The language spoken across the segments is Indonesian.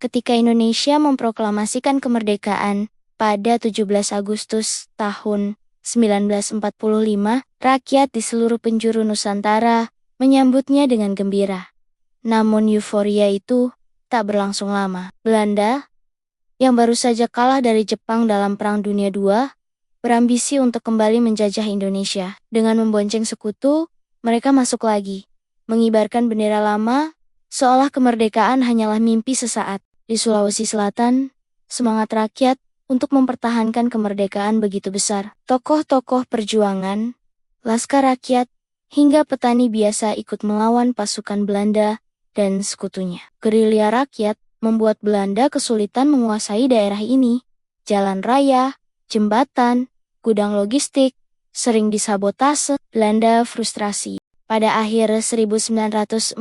ketika Indonesia memproklamasikan kemerdekaan pada 17 Agustus tahun 1945, rakyat di seluruh penjuru Nusantara menyambutnya dengan gembira. Namun euforia itu tak berlangsung lama. Belanda, yang baru saja kalah dari Jepang dalam Perang Dunia II, berambisi untuk kembali menjajah Indonesia. Dengan membonceng sekutu, mereka masuk lagi, mengibarkan bendera lama, seolah kemerdekaan hanyalah mimpi sesaat. Di Sulawesi Selatan, semangat rakyat untuk mempertahankan kemerdekaan begitu besar. Tokoh-tokoh perjuangan, laskar rakyat, hingga petani biasa ikut melawan pasukan Belanda dan sekutunya. Gerilya rakyat membuat Belanda kesulitan menguasai daerah ini. Jalan raya, jembatan, gudang logistik sering disabotase. Belanda frustrasi. Pada akhir 1946,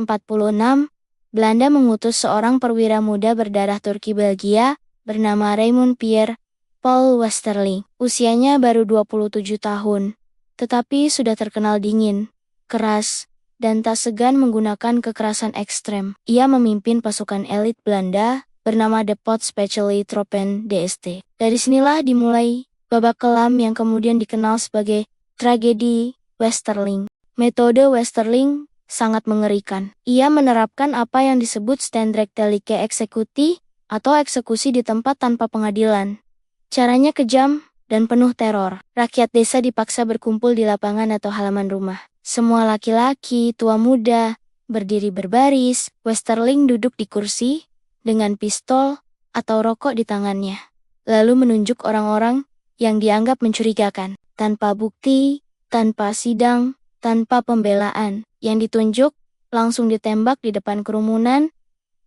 Belanda mengutus seorang perwira muda berdarah Turki Belgia bernama Raymond Pierre Paul Westerling. Usianya baru 27 tahun, tetapi sudah terkenal dingin, keras, dan tak segan menggunakan kekerasan ekstrem. Ia memimpin pasukan elit Belanda bernama De Potspecially Troepen DST. Dari sinilah dimulai babak kelam yang kemudian dikenal sebagai tragedi Westerling. Metode Westerling sangat mengerikan. Ia menerapkan apa yang disebut Standrechtelijke Executie atau eksekusi di tempat tanpa pengadilan. Caranya kejam dan penuh teror. Rakyat desa dipaksa berkumpul di lapangan atau halaman rumah. Semua laki-laki, tua muda, berdiri berbaris. Westerling duduk di kursi dengan pistol atau rokok di tangannya. Lalu menunjuk orang-orang yang dianggap mencurigakan. Tanpa bukti, tanpa sidang, tanpa pembelaan. Yang ditunjuk langsung ditembak di depan kerumunan,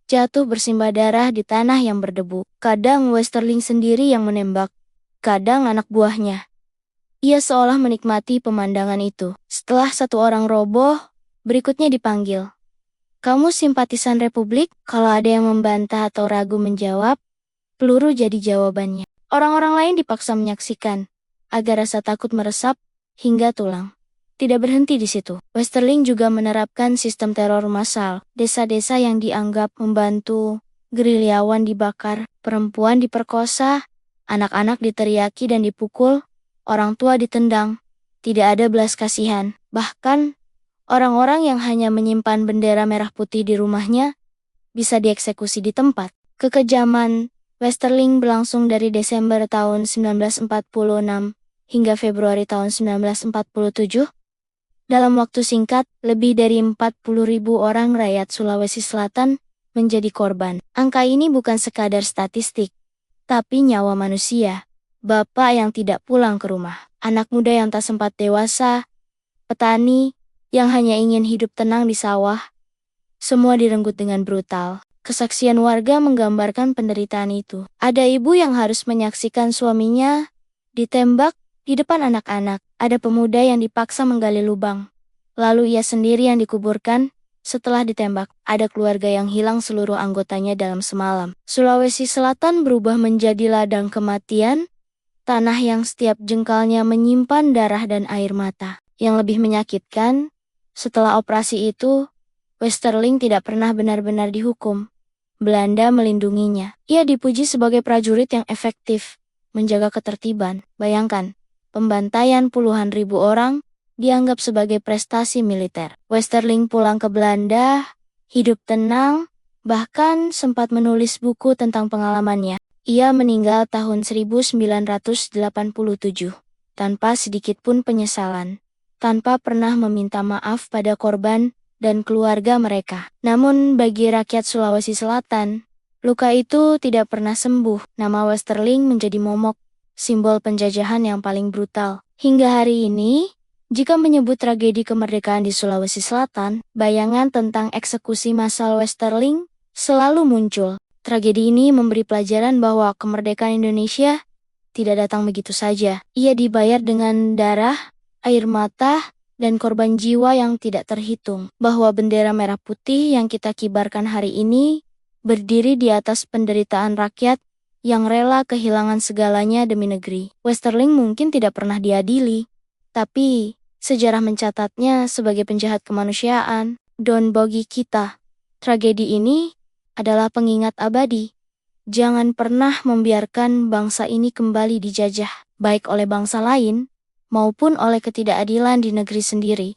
jatuh bersimbah darah di tanah yang berdebu. Kadang Westerling sendiri yang menembak, kadang anak buahnya. Ia seolah menikmati pemandangan itu. Setelah satu orang roboh, berikutnya dipanggil. Kamu simpatisan Republik? Kalau ada yang membantah atau ragu menjawab, peluru jadi jawabannya. Orang-orang lain dipaksa menyaksikan, agar rasa takut meresap hingga tulang. Tidak berhenti di situ. Westerling juga menerapkan sistem teror massal. Desa-desa yang dianggap membantu, gerilyawan dibakar, perempuan diperkosa, anak-anak diteriaki dan dipukul, orang tua ditendang. Tidak ada belas kasihan. Bahkan, orang-orang yang hanya menyimpan bendera merah putih di rumahnya bisa dieksekusi di tempat. Kekejaman Westerling berlangsung dari Desember tahun 1946 hingga Februari tahun 1947. Dalam waktu singkat, lebih dari 40.000 orang rakyat Sulawesi Selatan menjadi korban. Angka ini bukan sekadar statistik, tapi nyawa manusia. Bapak yang tidak pulang ke rumah, anak muda yang tak sempat dewasa, petani yang hanya ingin hidup tenang di sawah, semua direnggut dengan brutal. Kesaksian warga menggambarkan penderitaan itu. Ada ibu yang harus menyaksikan suaminya ditembak di depan anak-anak. Ada pemuda yang dipaksa menggali lubang, lalu ia sendiri yang dikuburkan setelah ditembak. Ada keluarga yang hilang seluruh anggotanya dalam semalam. Sulawesi Selatan berubah menjadi ladang kematian, tanah yang setiap jengkalnya menyimpan darah dan air mata. Yang lebih menyakitkan, setelah operasi itu, Westerling tidak pernah benar-benar dihukum. Belanda melindunginya. Ia dipuji sebagai prajurit yang efektif, menjaga ketertiban. Bayangkan, pembantaian puluhan ribu orang dianggap sebagai prestasi militer. Westerling pulang ke Belanda, hidup tenang, bahkan sempat menulis buku tentang pengalamannya. Ia meninggal tahun 1987, tanpa sedikit pun penyesalan, tanpa pernah meminta maaf pada korban dan keluarga mereka. Namun bagi rakyat Sulawesi Selatan, luka itu tidak pernah sembuh. Nama Westerling menjadi momok, simbol penjajahan yang paling brutal. Hingga hari ini, jika menyebut tragedi kemerdekaan di Sulawesi Selatan, bayangan tentang eksekusi massal Westerling selalu muncul. Tragedi ini memberi pelajaran bahwa kemerdekaan Indonesia tidak datang begitu saja. Ia dibayar dengan darah, air mata, dan korban jiwa yang tidak terhitung. Bahwa bendera merah putih yang kita kibarkan hari ini berdiri di atas penderitaan rakyat yang rela kehilangan segalanya demi negeri. Westerling mungkin tidak pernah diadili, tapi sejarah mencatatnya sebagai penjahat kemanusiaan. Dan bagi kita, tragedi ini adalah pengingat abadi Jangan pernah membiarkan bangsa ini kembali dijajah, baik oleh bangsa lain maupun oleh ketidakadilan di negeri sendiri.